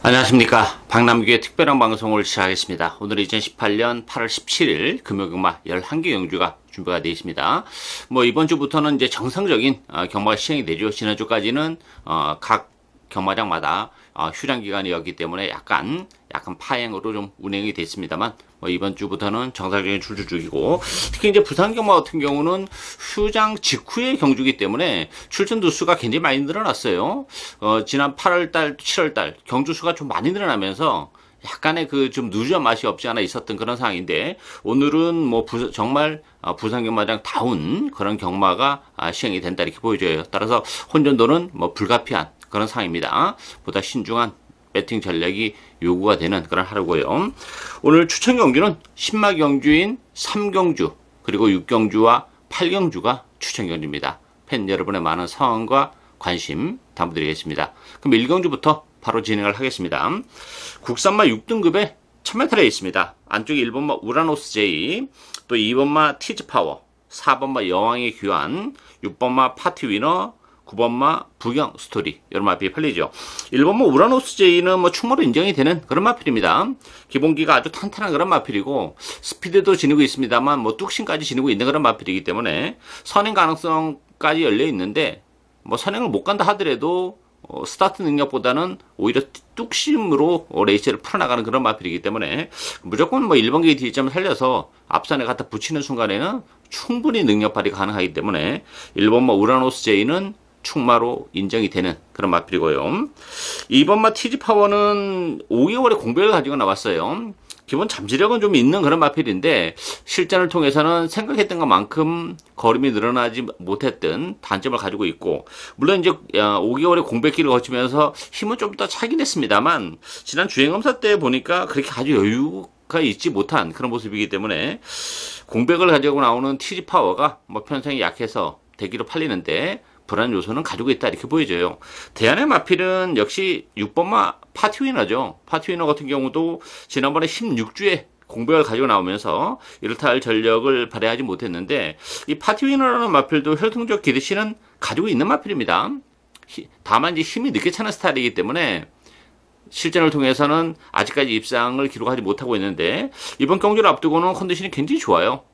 안녕하십니까. 박남규의 특별한 방송을 시작하겠습니다. 오늘은 2018년 8월 17일 금요경마 11개 경주가 준비가 되어 있습니다. 이번 주부터는 이제 정상적인 경마가 시행이 되죠. 지난주까지는 각 경마장마다 휴장 기간이었기 때문에 약간 파행으로 좀 운행이 됐습니다만 이번 주부터는 정상적인 출주 중이고, 특히 이제 부산 경마 같은 경우는 휴장 직후의 경주기 때문에 출전 두수가 굉장히 많이 늘어났어요. 지난 8월달, 7월달 경주 수가 좀 많이 늘어나면서 약간의 좀 누전 맛이 없지 않아 있었던 그런 상황인데, 오늘은 정말 부산 경마장 다운 그런 경마가 시행이 된다 이렇게 보여져요. 따라서 혼전도는 불가피한 그런 상황입니다. 보다 신중한 배팅 전략이 요구가 되는 그런 하루고요. 오늘 추천 경주는 신마 경주인 3경주 그리고 6경주와 8경주가 추천 경주입니다. 팬 여러분의 많은 성원과 관심 당부드리겠습니다. 그럼 1경주부터 바로 진행을 하겠습니다. 국산마 6등급에 1000m에 있습니다. 안쪽에 1번마 우라노스 제이, 또 2번마 티즈파워, 4번마 여왕의 귀환, 6번마 파티위너, 9번마 부경 스토리, 이런 마필이 팔리죠. 1번마 우라노스 제이는 충무로 인정이 되는 그런 마필입니다. 기본기가 아주 탄탄한 그런 마필이고, 스피드도 지니고 있습니다만 뚝심까지 지니고 있는 그런 마필이기 때문에 선행 가능성까지 열려 있는데, 선행을 못 간다 하더라도 스타트 능력보다는 오히려 뚝심으로 레이스를 풀어나가는 그런 마필이기 때문에 무조건 1번 게이트 이점을 살려서 앞선에 갖다 붙이는 순간에는 충분히 능력 발휘가 가능하기 때문에 1번마 우라노스 제이는 충마로 인정이 되는 그런 마필이고요. 2번마 티지파워는 5개월의 공백을 가지고 나왔어요. 기본 잠재력은 좀 있는 그런 마필인데, 실전을 통해서는 생각했던 것만큼 걸음이 늘어나지 못했던 단점을 가지고 있고, 물론 이제 5개월의 공백기를 거치면서 힘은 좀 더 차긴 했습니다만, 지난 주행검사 때 보니까 그렇게 아주 여유가 있지 못한 그런 모습이기 때문에 공백을 가지고 나오는 티지파워가 편성이 약해서 대기로 팔리는데 불안 요소는 가지고 있다 이렇게 보여져요. 대안의 마필은 역시 6번마 파티위너죠. 파티위너 같은 경우도 지난번에 16주에 공백을 가지고 나오면서 이렇다 할 전력을 발휘하지 못했는데, 이 파티위너라는 마필도 혈통적 기대치는 가지고 있는 마필입니다. 다만 이제 힘이 늦게 차는 스타일이기 때문에 실전을 통해서는 아직까지 입상을 기록하지 못하고 있는데, 이번 경기를 앞두고는 컨디션이 굉장히 좋아요.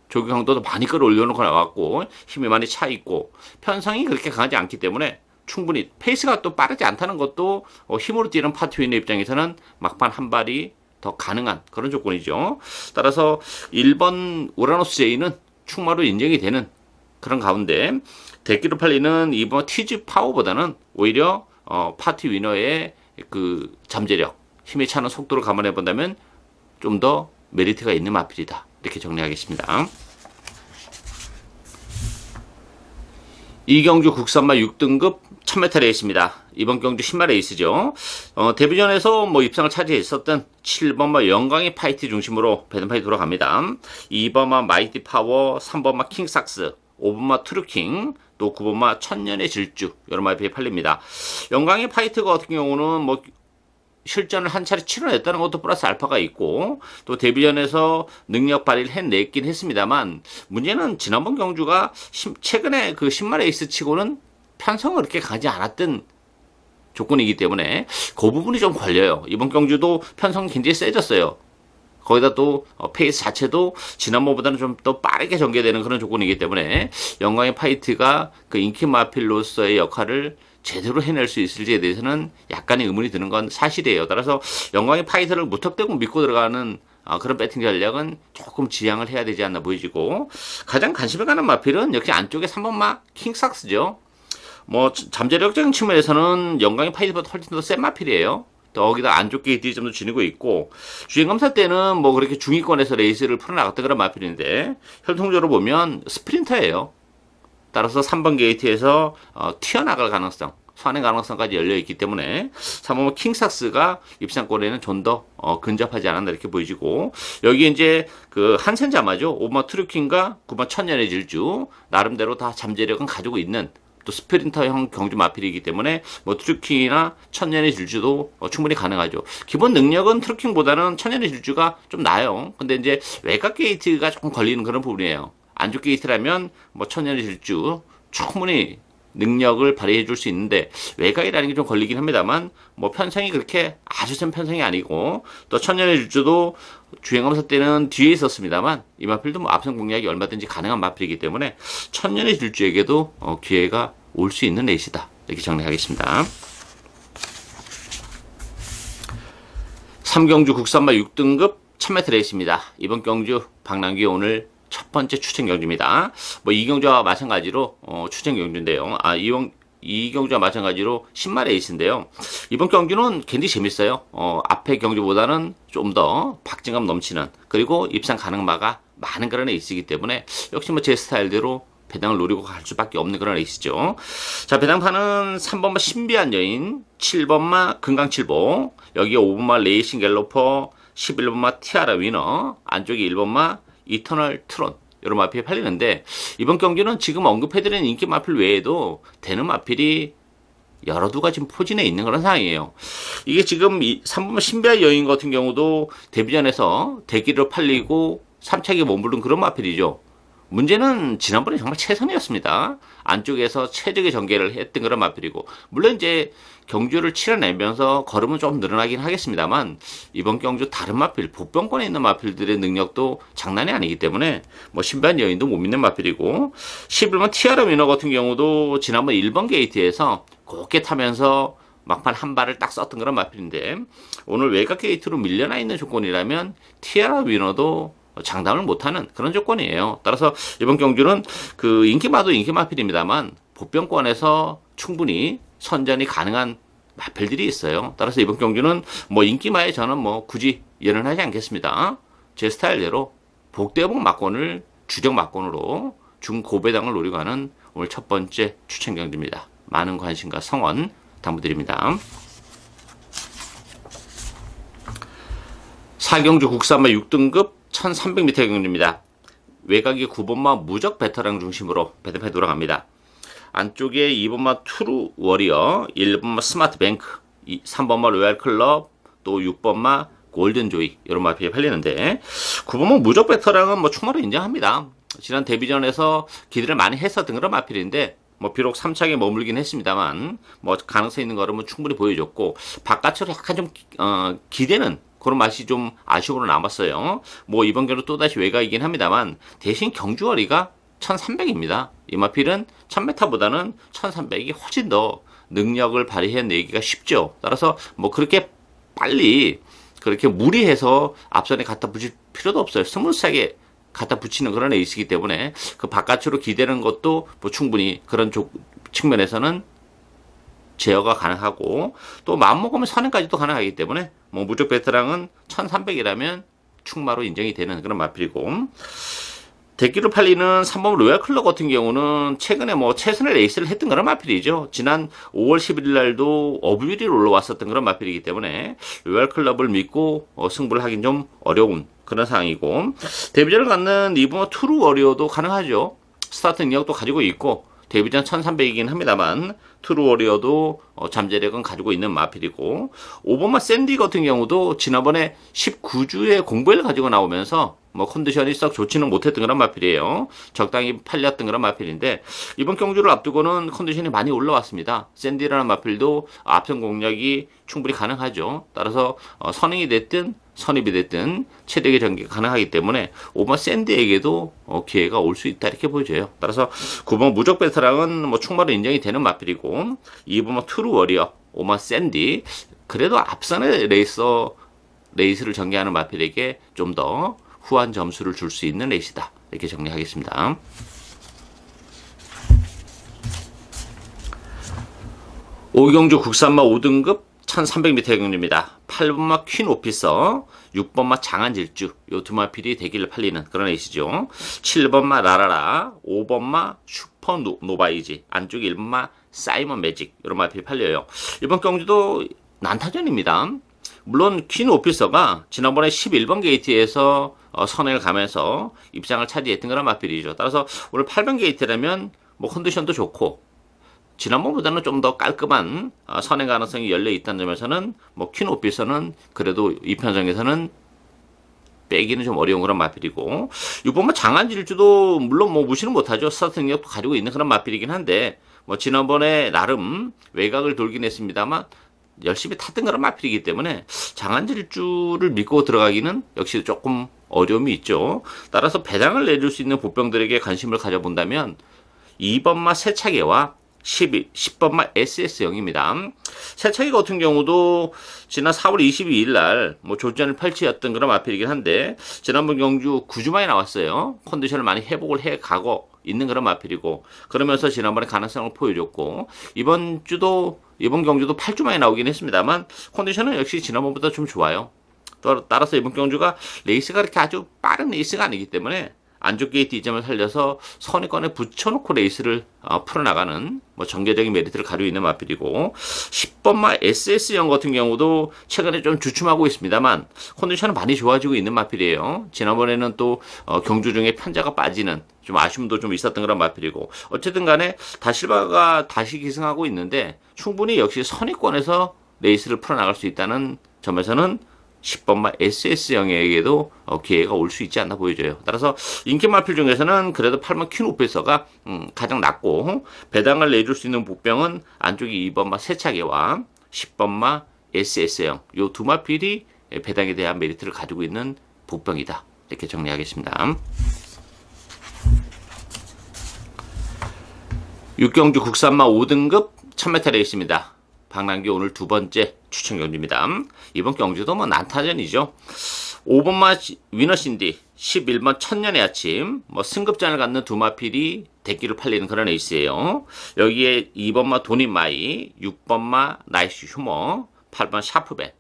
조기 강도도 많이 끌어올려놓고 나왔고, 힘이 많이 차 있고, 편성이 그렇게 강하지 않기 때문에 충분히 페이스가 또 빠르지 않다는 것도 힘으로 뛰는 파티윈의 입장에서는 막판 한 발이 더 가능한 그런 조건이죠. 따라서 1번 우라노스 제이는 충마로 인정이 되는 그런 가운데, 대기로 팔리는 2번 티즈 파워보다는 오히려 파티 위너의 잠재력, 힘이 차는 속도를 감안해 본다면 좀 더 메리트가 있는 마필이다 이렇게 정리하겠습니다. 이경주 국산마 6등급 1000m 레이스입니다. 이번 경주 신마 레이스죠. 데뷔전에서 입상을 차지했었던 7번마 영광의 파이트 중심으로 배드파이 돌아갑니다. 2번마 마이티 파워, 3번마 킹삭스, 5번마 트루킹, 또 9번마 천년의 질주, 여러 마필이 팔립니다. 영광의 파이트 같은 경우는 실전을 한 차례 치러냈다는 것도 플러스 알파가 있고, 또 데뷔전에서 능력 발휘를 해냈긴 했습니다만, 문제는 지난번 경주가 최근에 신마 레이스 치고는 편성을 그렇게 가지 않았던 조건이기 때문에 그 부분이 좀 걸려요. 이번 경주도 편성이 굉장히 세졌어요. 거기다 또 페이스 자체도 지난번보다는 좀 더 빠르게 전개되는 그런 조건이기 때문에 영광의 파이트가 인기 마필로서의 역할을 제대로 해낼 수 있을지에 대해서는 약간의 의문이 드는 건 사실이에요. 따라서 영광의 파이터를 무턱대고 믿고 들어가는 그런 배팅 전략은 조금 지양을 해야 되지 않나 보이지고, 가장 관심을 가는 마필은 역시 안쪽에 3번마 킹삭스죠. 잠재력적인 측면에서는 영광의 파이터보다 훨씬 더 센 마필이에요. 또 거기다 안쪽 게이트점도 지니고 있고, 주행검사 때는 그렇게 중위권에서 레이스를 풀어나갔던 그런 마필인데, 혈통적으로 보면 스프린터예요. 따라서 3번 게이트에서 튀어나갈 가능성, 선행 가능성까지 열려있기 때문에 3번 킹삭스가 입상권에는 좀 더 근접하지 않았나 이렇게 보이지고, 여기 이제 한센자마죠. 5번 트루킹과 9번 천년의 질주, 나름대로 다 잠재력은 가지고 있는 또 스프린터형 경주 마필이기 때문에 트루킹이나 천년의 질주도 충분히 가능하죠. 기본 능력은 트루킹보다는 천년의 질주가 좀 나아요. 근데 이제 외곽 게이트가 조금 걸리는 그런 부분이에요. 안쪽 게이트라면 천년의 질주 충분히 능력을 발휘해 줄 수 있는데 외곽이라는 게 좀 걸리긴 합니다만 뭐 편성이 그렇게 아주 센 편성이 아니고 또 천년의 질주도 주행검사 때는 뒤에 있었습니다만 이 마필도 뭐 앞선 공략이 얼마든지 가능한 마필이기 때문에 천년의 질주에게도 기회가 올 수 있는 레이스다 이렇게 정리하겠습니다. 3경주 국산마 6등급 1000m 레이스입니다. 이번 경주 박남규 오늘 첫 번째 추천 경주입니다. 뭐 이 경주와 마찬가지로 추천 경주인데요. 이 경주와 마찬가지로 10마 레이스인데요. 이번 경주는 굉장히 재밌어요. 앞에 경주보다는 좀 더 박진감 넘치는 그리고 입상 가능마가 많은 그런 레이스이기 때문에 역시 뭐 제 스타일대로 배당을 노리고 갈 수밖에 없는 그런 레이스죠. 자, 배당판은 3번마 신비한 여인, 7번마 금강칠보, 여기에 5번마 레이싱 갤로퍼, 11번마 티아라 위너, 안쪽에 1번마 이터널 트론 이런 마필이 팔리는데 이번 경기는 지금 언급해드린 인기 마필 외에도 되는 마필이 여러 두가 지금 포진해 있는 그런 상황이에요. 이게 지금 3번마 신비한 여인 같은 경우도 데뷔전에서 대기로 팔리고 3차기에 머무른 그런 마필이죠. 문제는 지난번에 정말 최선이었습니다. 안쪽에서 최적의 전개를 했던 그런 마필이고 물론 이제 경주를 치러내면서 걸음은 좀 늘어나긴 하겠습니다만 이번 경주 다른 마필 복병권에 있는 마필들의 능력도 장난이 아니기 때문에 뭐 신비한 여인도 못 믿는 마필이고 11번 티아라 위너 같은 경우도 지난번 1번 게이트에서 곱게 타면서 막판 한 발을 딱 썼던 그런 마필인데 오늘 외곽 게이트로 밀려나 있는 조건이라면 티아라 위너도 장담을 못하는 그런 조건이에요. 따라서 이번 경주는 그 인기마도 인기 마필입니다만 복병권에서 충분히 선전이 가능한 마필들이 있어요. 따라서 이번 경주는 뭐 인기마에 저는 뭐 굳이 예언하지 않겠습니다. 제 스타일대로 복대복 막권을 주력 막권으로 중고배당을 노리고 하는 오늘 첫 번째 추천 경주입니다. 많은 관심과 성원 당부드립니다. 4경주 국산마 6등급 1300m 경주입니다. 외곽이 9번마 무적 베테랑 중심으로 배당판이 돌아갑니다. 안쪽에 2번마 투루 워리어, 1번마 스마트 뱅크, 3번마 로얄 클럽, 또 6번마 골든 조이 이런 마필이 팔리는데 9번마 무적 베테랑은 뭐 충분히 인정합니다. 지난 데뷔전에서 기대를 많이 했었던 그런 마필인데 뭐 비록 3차에 머물긴 했습니다만 뭐 가능성 있는 걸음은 충분히 보여줬고 바깥으로 약간 좀 기대는 그런 맛이 좀 아쉬움으로 남았어요. 뭐 이번 경우 또다시 외곽이긴 합니다만 대신 경주거리가 1300입니다. 이 마필은 1000m보다는 1300이 훨씬 더 능력을 발휘해내기가 쉽죠. 따라서 뭐 그렇게 빨리 그렇게 무리해서 앞선에 갖다 붙일 필요도 없어요. 스무스하게 갖다 붙이는 그런 에이스이기 때문에 그 바깥으로 기대는 것도 뭐 충분히 그런 측면에서는 제어가 가능하고 또 마음먹으면 선행까지도 가능하기 때문에 뭐 무적 베테랑은 1300이라면 충마로 인정이 되는 그런 마필이고 대기로 팔리는 3번 로얄 클럽 같은 경우는 최근에 뭐 최선의 레이스를 했던 그런 마필이죠. 지난 5월 11일 날도 어뷰리로 올라왔었던 그런 마필이기 때문에 로얄 클럽을 믿고 승부를 하긴 좀 어려운 그런 상황이고 데뷔전을 갖는 2번 투루 워리어도 가능하죠. 스타트 능력도 가지고 있고 데뷔전 1300이긴 합니다만 트루 워리어도 잠재력은 가지고 있는 마필이고 5번마 샌디 같은 경우도 지난번에 19주에 공부를 가지고 나오면서 뭐 컨디션이 썩 좋지는 못했던 그런 마필이에요. 적당히 팔렸던 그런 마필인데 이번 경주를 앞두고는 컨디션이 많이 올라왔습니다. 샌디라는 마필도 앞선 공략이 충분히 가능하죠. 따라서 선행이 됐든 선입이 됐든 최대의 전개가 가능하기 때문에 5번 샌디에게도 기회가 올 수 있다 이렇게 보여져요. 따라서 9번 무적 베테랑은 뭐 충분히 인정이 되는 마필이고 2번 트루 워리어, 5번 샌디 그래도 앞선의 레이스를 전개하는 마필에게 좀 더 후한 점수를 줄 수 있는 레이스다 이렇게 정리하겠습니다. 5경주 국산마 5등급 1300m 경주입니다. 8번마 퀸 오피서, 6번마 장안질주 요 두 마필이 대기를 팔리는 그런 레이스죠. 7번마 라라라, 5번마 슈퍼 노바이지, 안쪽에 1번마 사이먼 매직 이런 마필이 팔려요. 이번 경주도 난타전입니다. 물론 퀸 오피서가 지난번에 11번 게이트에서 선행을 가면서 입장을 차지했던 그런 마필이죠. 따라서 오늘 8번 게이트라면 뭐 컨디션도 좋고 지난번보다는 좀 더 깔끔한 선행 가능성이 열려 있다는 점에서는 뭐 퀸 오피서는 그래도 이 편성에서는 빼기는 좀 어려운 그런 마필이고 6번만 장안질주도 물론 뭐 무시는 못하죠. 스타트 능력도 가지고 있는 그런 마필이긴 한데 뭐 지난번에 나름 외곽을 돌긴 했습니다만 열심히 탔던 그런 마필이기 때문에 장안질주를 믿고 들어가기는 역시 조금 어려움이 있죠. 따라서 배당을 내줄 수 있는 보병들에게 관심을 가져본다면 2번마 세차계와 10번마 SS형입니다. 세차계 같은 경우도 지난 4월 22일 날 뭐 졸전을 펼치었던 그런 마필이긴 한데 지난번 경주 9주만에 나왔어요. 컨디션을 많이 회복을 해 가고 있는 그런 마필이고 그러면서 지난번에 가능성을 보여줬고 이번 경주도 8주만에 나오긴 했습니다만 컨디션은 역시 지난번보다 좀 좋아요. 따라서 이번 경주가 레이스가 그렇게 아주 빠른 레이스가 아니기 때문에 안쪽 게이트 이점을 살려서 선입권에 붙여놓고 레이스를 풀어나가는 뭐 전개적인 메리트를 가지고 있는 마필이고 10번마 SS형 같은 경우도 최근에 좀 주춤하고 있습니다만 컨디션은 많이 좋아지고 있는 마필이에요. 지난번에는 또 경주 중에 편자가 빠지는 좀 아쉬움도 좀 있었던 그런 마필이고 어쨌든 간에 다실바가 다시 기승하고 있는데 충분히 역시 선입권에서 레이스를 풀어나갈 수 있다는 점에서는 10번마 SS형에게도 기회가 올 수 있지 않나 보여져요. 따라서 인기 마필 중에서는 그래도 8번 퀸오페서가 가장 낮고 배당을 내줄 수 있는 복병은 안쪽이 2번마 세차계와 10번마 SS형 요 두 마필이 배당에 대한 메리트를 가지고 있는 복병이다. 이렇게 정리하겠습니다. 6경주 국산마 5등급 1000m 레이스입니다. 박남기 오늘 두 번째 추천 경주입니다. 이번 경주도 뭐 난타전이죠. 5번마 위너신디, 11번 천년의 아침, 뭐 승급전을 갖는 두 마필이 대기로 팔리는 그런 레이스예요. 여기에 2번마 돈인마이, 6번마 나이스 휴머, 8번 샤프벳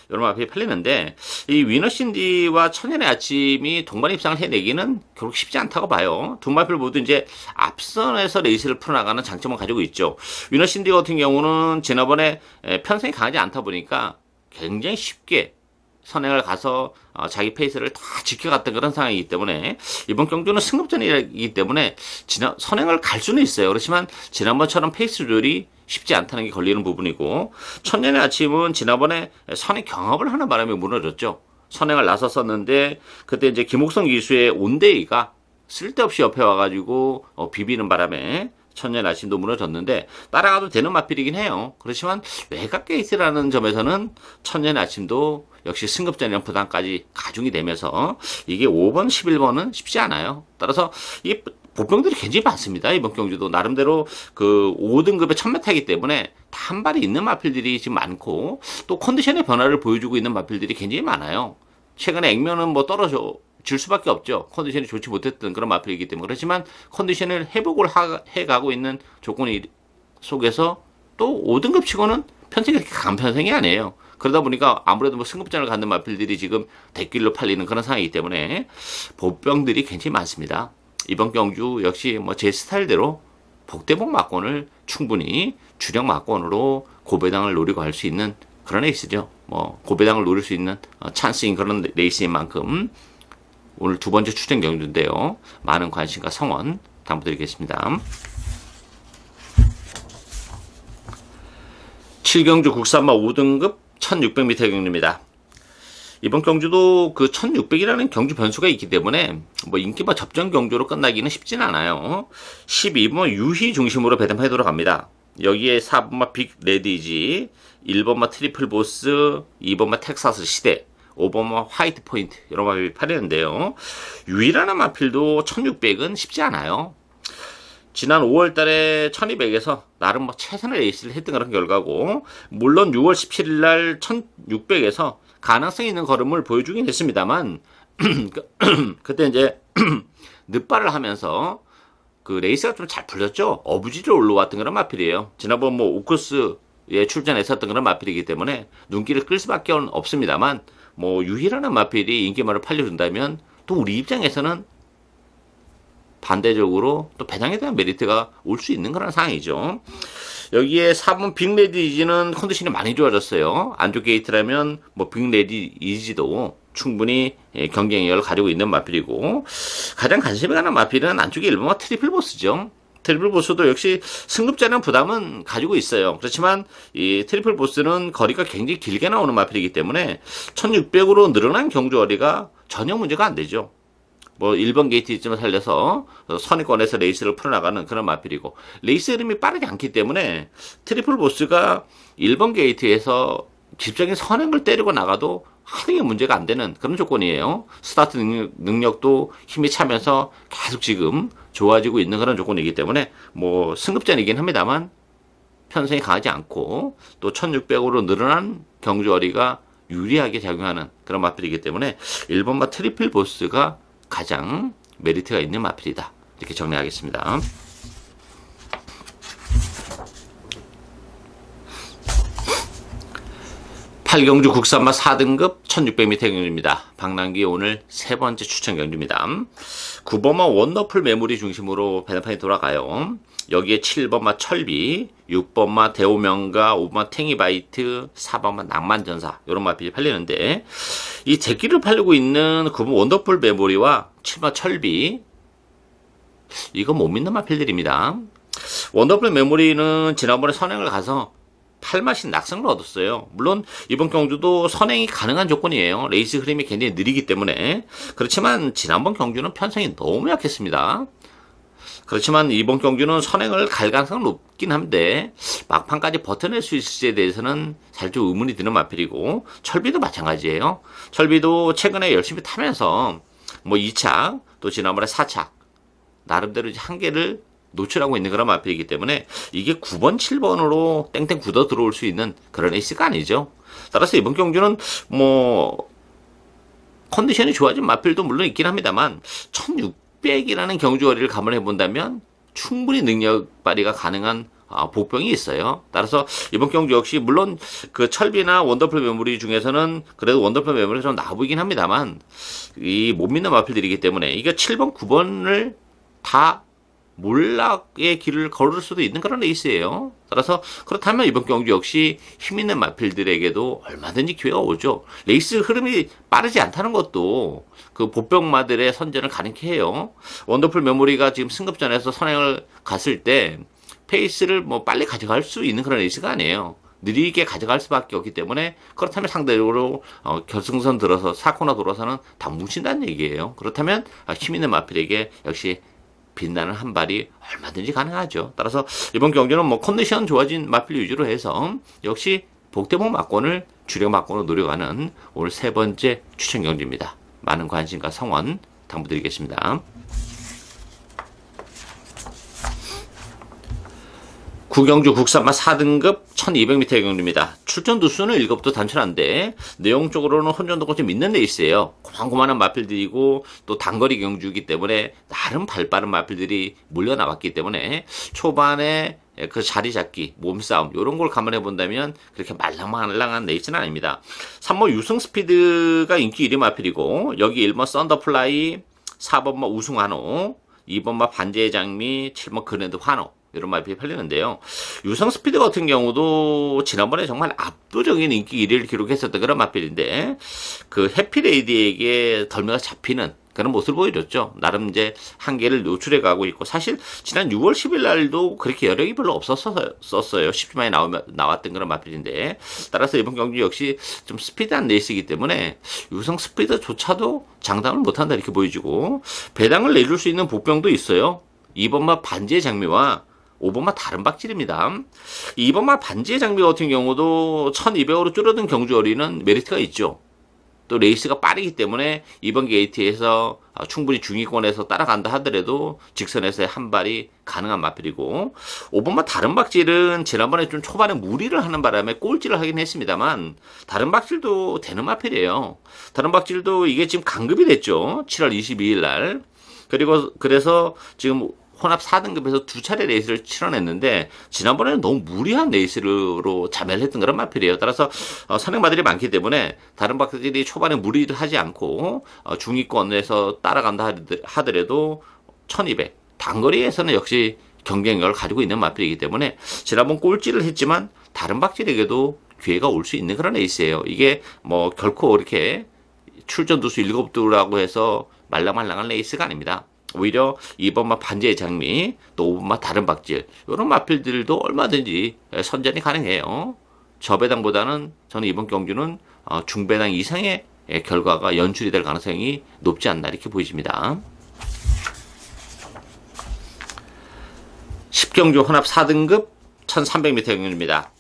이런 마필이 팔리는데 이 위너신디와 천년의 아침이 동반 입상을 해내기는 결국 쉽지 않다고 봐요. 두 마필 모두 이제 앞선에서 레이스를 풀어나가는 장점을 가지고 있죠. 위너신디 같은 경우는 지난번에 편성이 강하지 않다 보니까 굉장히 쉽게 선행을 가서 자기 페이스를 다 지켜갔던 그런 상황이기 때문에 이번 경주는 승급전이기 때문에 선행을 갈 수는 있어요. 그렇지만 지난번처럼 페이스 조절이 쉽지 않다는 게 걸리는 부분이고 천년의 아침은 지난번에 선행 경합을 하는 바람에 무너졌죠. 선행을 나섰었는데 그때 이제 김옥성 기수의 온데이가 쓸데없이 옆에 와가지고 비비는 바람에 천년의 아침도 무너졌는데 따라가도 되는 마필이긴 해요. 그렇지만 외곽 게이트라는 점에서는 천년의 아침도 역시 승급전이라는 부담까지 가중이 되면서 이게 5번, 11번은 쉽지 않아요. 따라서 이 보병들이 굉장히 많습니다. 이번 경주도 나름대로 그 5등급의 1000m이기 때문에 다 한 발이 있는 마필들이 지금 많고 또 컨디션의 변화를 보여주고 있는 마필들이 굉장히 많아요. 최근에 액면은 뭐 떨어져 질 수밖에 없죠. 컨디션이 좋지 못했던 그런 마필이기 때문에. 그렇지만 컨디션을 회복을 해가고 있는 조건 속에서 또 5등급 치고는 편성이 그렇게 강한 편성이 아니에요. 그러다 보니까 아무래도 뭐 승급전을 갖는 마필들이 지금 대길로 팔리는 그런 상황이기 때문에 보병들이 굉장히 많습니다. 이번 경주 역시 뭐 제 스타일대로 복대복 막권을 충분히 주력 막권으로 고배당을 노리고 할 수 있는 그런 레이스죠. 뭐 고배당을 노릴 수 있는 찬스인 그런 레이스인 만큼 오늘 두 번째 추천 경주인데요. 많은 관심과 성원 당부드리겠습니다. 7경주 국산마 5등급 1600m 경주입니다. 이번 경주도 그 1600이라는 경주 변수가 있기 때문에 뭐 인기마 접전 경주로 끝나기는 쉽진 않아요. 12번 유희 중심으로 배당하도록 합니다. 여기에 4번마 빅 레디지, 1번마 트리플 보스, 2번마 텍사스 시대, 5번마 화이트 포인트 이런 마필이 팔리는데요. 유희라는 마필도 1600은 쉽지 않아요. 지난 5월달에 1200에서 나름 뭐 최선의 레이스를 했던 그런 결과고 물론 6월 17일 날 1600에서 가능성 있는 걸음을 보여주긴 했습니다만 그때 이제 늦발을 하면서 그 레이스가 좀 잘 풀렸죠. 어부지로 올라왔던 그런 마필이에요. 지난번 뭐 오크스에 출전했었던 그런 마필이기 때문에 눈길을 끌 수밖에 없습니다만 뭐 유희라는 마필이 인기말을 팔려준다면 또 우리 입장에서는 반대적으로 또 배당에 대한 메리트가 올 수 있는 그런 상황이죠. 여기에 4번 빅레디이지는 컨디션이 많이 좋아졌어요. 안쪽 게이트라면 뭐 빅레디이지도 충분히 경쟁력을 가지고 있는 마필이고 가장 관심이 가는 마필은 안쪽에 1번과 트리플 보스죠. 트리플 보스도 역시 승급자는 부담은 가지고 있어요. 그렇지만 이 트리플 보스는 거리가 굉장히 길게 나오는 마필이기 때문에 1600으로 늘어난 경주 거리가 전혀 문제가 안 되죠. 뭐 1번 게이트쯤을 살려서 선의권에서 레이스를 풀어나가는 그런 마필이고, 레이스 흐름이 빠르지 않기 때문에 트리플 보스가 1번 게이트에서 집적인 선행을 때리고 나가도 하등의 문제가 안 되는 그런 조건이에요. 스타트 능력도 힘이 차면서 계속 지금 좋아지고 있는 그런 조건이기 때문에 뭐 승급전이긴 합니다만 편성이 강하지 않고 또 1600으로 늘어난 경주어리가 유리하게 작용하는 그런 마필이기 때문에 1번마 트리플 보스가 가장 메리트가 있는 마필이다. 이렇게 정리하겠습니다. 팔경주 국산마 4등급 1600m 경주입니다. 박남기 오늘 세 번째 추천 경주입니다. 9번마 원더풀 메모리 중심으로 배당판이 돌아가요. 여기에 7번마 철비, 6번마 대오명가, 5번마 탱이바이트, 4번마 낭만전사 이런 마필이 팔리는데, 이 제끼를 팔리고 있는 9번 원더풀 메모리와 7번마 철비, 이거 못 믿는 마필들입니다. 원더풀 메모리는 지난번에 선행을 가서 8마신 낙승을 얻었어요. 물론 이번 경주도 선행이 가능한 조건이에요. 레이스 흐름이 굉장히 느리기 때문에. 그렇지만 지난번 경주는 편성이 너무 약했습니다. 그렇지만 이번 경주는 선행을 갈 가능성은 높긴 한데 막판까지 버텨낼 수 있을지에 대해서는 사실 좀 의문이 드는 마필이고, 철비도 마찬가지예요. 철비도 최근에 열심히 타면서 뭐 2착 또 지난번에 4착 나름대로 이제 한계를 노출하고 있는 그런 마필이기 때문에 이게 9번, 7번으로 땡땡 굳어 들어올 수 있는 그런 에이스가 아니죠. 따라서 이번 경주는 뭐 컨디션이 좋아진 마필도 물론 있긴 합니다만 1600이라는 경주거리를 감안해 본다면 충분히 능력 발휘가 가능한 복병이 있어요. 따라서 이번 경주 역시 물론 그 철비나 원더풀 메모리 중에서는 그래도 원더풀 메모리가 좀 나아 보이긴 합니다만 이 못 믿는 마필들이기 때문에 이게 7번, 9번을 다 몰락의 길을 걸을 수도 있는 그런 레이스예요. 따라서 그렇다면 이번 경주 역시 힘있는 마필들에게도 얼마든지 기회가 오죠. 레이스 흐름이 빠르지 않다는 것도 그 보병마들의 선전을 가능케 해요. 원더풀 메모리가 지금 승급전에서 선행을 갔을 때 페이스를 뭐 빨리 가져갈 수 있는 그런 레이스가 아니에요. 느리게 가져갈 수밖에 없기 때문에, 그렇다면 상대적으로 결승선 들어서 4코너 돌아서는 다 뭉친다는 얘기예요. 그렇다면 힘있는 마필에게 역시 빛나는 한 발이 얼마든지 가능하죠. 따라서 이번 경기는 뭐 컨디션 좋아진 마필 위주로 해서 역시 복대목 막권을 주력 막권으로 노려가는 오늘 세 번째 추천 경기입니다. 많은 관심과 성원 당부드리겠습니다. 구경주 국산마 4등급 1200m 경주입니다. 출전 두수는 7도 단순한데 내용적으로는 혼전도가 좀 있는 레이스예요. 고만고만한 마필들이고 또 단거리 경주이기 때문에 나름 발빠른 마필들이 몰려 나왔기 때문에 초반에 그 자리 잡기, 몸싸움 이런 걸 감안해 본다면 그렇게 말랑말랑한 레이스는 아닙니다. 3번 유승 스피드가 인기 1위 마필이고, 여기 1번 썬더플라이, 4번마 우승환호, 2번마 반지의 장미, 7번 그랜드 환호 이런 마필이 팔리는데요. 유성 스피드 같은 경우도 지난번에 정말 압도적인 인기 1위를 기록했었던 그런 마필인데 그 해피레이디에게 덜미가 잡히는 그런 모습을 보여줬죠. 나름 이제 한계를 노출해 가고 있고, 사실 지난 6월 10일 날도 그렇게 여력이 별로 없었어요. 10주만에 나왔던 그런 마필인데, 따라서 이번 경기 역시 좀 스피드한 레이스이기 때문에 유성 스피드조차도 장담을 못한다 이렇게 보여지고, 배당을 내줄 수 있는 복병도 있어요. 2번마 반지의 장미와 5번마 다른 박질입니다. 2번마 반지의 장미 같은 경우도 1200으로 줄어든 경주거리는 메리트가 있죠. 또 레이스가 빠르기 때문에 이번 게이트에서 충분히 중위권에서 따라간다 하더라도 직선에서의 한 발이 가능한 마필이고, 5번마 다른 박질은 지난번에 좀 초반에 무리를 하는 바람에 꼴찌를 하긴 했습니다만 다른 박질도 되는 마필이에요. 다른 박질도 이게 지금 강급이 됐죠. 7월 22일 날. 그래서 지금 혼합 4등급에서 2차례 레이스를 치러냈는데 지난번에는 너무 무리한 레이스로 자멸을 했던 그런 마필이에요. 따라서 선행마들이 많기 때문에 다른 박들이 초반에 무리를 하지 않고 중위권에서 따라간다 하더라도 1200 단거리에서는 역시 경쟁력을 가지고 있는 마필이기 때문에 지난번 꼴찌를 했지만 다른 박질에게도 기회가 올 수 있는 그런 레이스예요. 이게 뭐 결코 이렇게 출전 두수 7두라고 해서 말랑말랑한 레이스가 아닙니다. 오히려 2번마 반지의 장미, 또 5번마 다른 박질 이런 마필들도 얼마든지 선전이 가능해요. 저배당보다는 저는 이번 경주는 중배당 이상의 결과가 연출이 될 가능성이 높지 않나 이렇게 보여집니다. 10경주 혼합 4등급 1300m 경주입니다.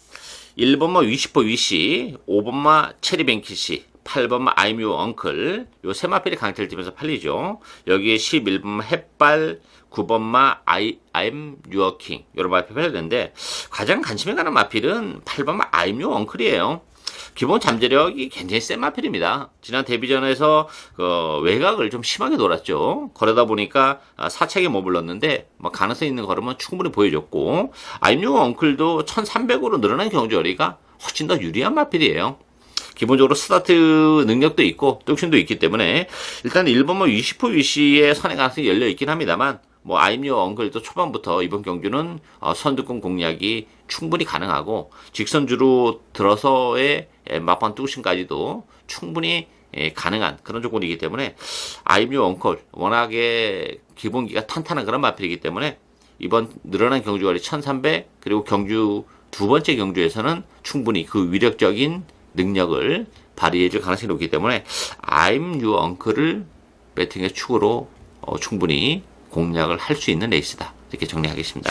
1번마 위시퍼 위시, 5번마 체리뱅키시, 8번마 I'm your uncle, 요 세 마필이 강퇴를 띠면서 팔리죠. 여기에 11번마 햇발, 9번마 I'm your king, 요런 마필이 팔렸는데, 가장 관심이 가는 마필은 8번마 I'm your uncle이에요. 기본 잠재력이 굉장히 센 마필입니다. 지난 데뷔전에서 외곽을 좀 심하게 놀았죠. 그러다 보니까 사책에 머물렀는데 가능성 있는 걸음은 충분히 보여줬고, 아임유 엉클도 1300으로 늘어난 경주거리가 훨씬 더 유리한 마필이에요. 기본적으로 스타트 능력도 있고 뚝심도 있기 때문에 일단 1번만 위시포 위시의 선행 가능성이 열려있긴 합니다만, 아임유 엉클도 초반부터 이번 경주는 선두권 공략이 충분히 가능하고 직선주로 들어서의 막판 뚝심까지도 충분히 가능한 그런 조건이기 때문에 아임유 엉클 워낙에 기본기가 탄탄한 그런 마필이기 때문에 이번 늘어난 경주거리 1300 그리고 경주 두 번째 경주에서는 충분히 그 위력적인 능력을 발휘해줄 가능성이 높기 때문에 I'm your uncle을 배팅의 축으로 충분히 공략을 할 수 있는 레이스다. 이렇게 정리하겠습니다.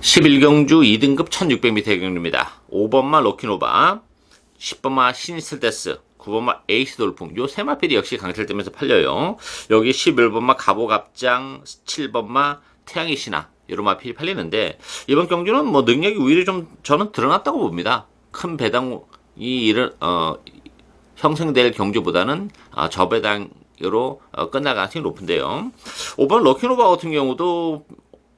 11경주 2등급 1600m 경주입니다. 5번마 로키노바, 10번마 시니슬데스, 9번마 에이스 돌풍, 요 세 마필이 역시 강철되면서 팔려요. 여기 11번마 가보갑장, 7번마 태양의 신화, 이런 마필이 팔리는데, 이번 경주는 능력이 오히려 좀 저는 드러났다고 봅니다. 큰 배당이 형성될 경주보다는 저배당으로 끝날 가능성이 높은데요. 5번 럭키노바 같은 경우도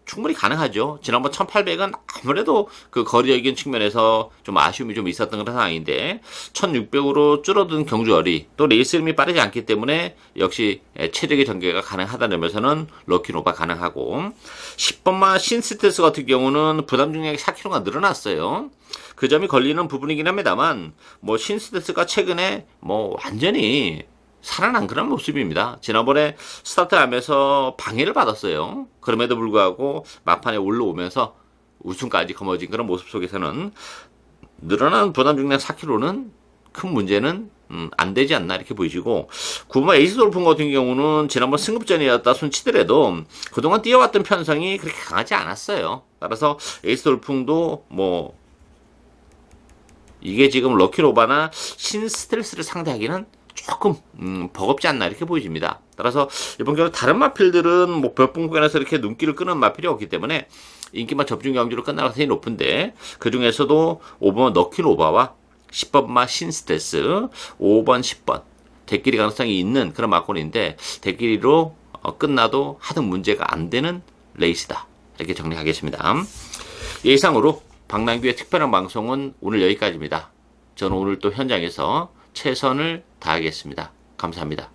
충분히 가능하죠. 지난번 1800은 아무래도 그 거리적인 측면에서 좀 아쉬움이 좀 있었던 그런 상황인데 1600으로 줄어든 경주거리, 또 레이스 흐름이 빠르지 않기 때문에 역시 체력의 전개가 가능하다는 점에서는 럭키노바 가능하고, 10번마 신스테스 같은 경우는 부담 중량이 4kg가 늘어났어요. 그 점이 걸리는 부분이긴 합니다만 신스테스가 최근에 완전히 살아난 그런 모습입니다. 지난번에 스타트하면서 방해를 받았어요. 그럼에도 불구하고 막판에 올라오면서 우승까지 거머쥔 그런 모습 속에서는 늘어난 부담 중량 4kg는 큰 문제는 안 되지 않나 이렇게 보이시고, 9번 에이스 돌풍 같은 경우는 지난번 승급전이었다 손치더라도 그동안 뛰어왔던 편성이 그렇게 강하지 않았어요. 따라서 에이스 돌풍도 이게 지금 럭키로바나 신스텔스를 상대하기는 조금 버겁지 않나 이렇게 보여집니다. 따라서 이번 경우 다른 마필들은 벽분 구간에서 이렇게 눈길을 끄는 마필이 없기 때문에 인기만 접중 경주로 끝날 가능성이 높은데, 그 중에서도 5번 럭키노바와 10번마 신스테스, 5번 10번 대끼리 가능성이 있는 그런 마권인데 대끼리로 끝나도 하등 문제가 안 되는 레이스다, 이렇게 정리하겠습니다. 예상으로 박남규의 특별한 방송은 오늘 여기까지입니다. 저는 오늘 또 현장에서 최선을 다하겠습니다. 감사합니다.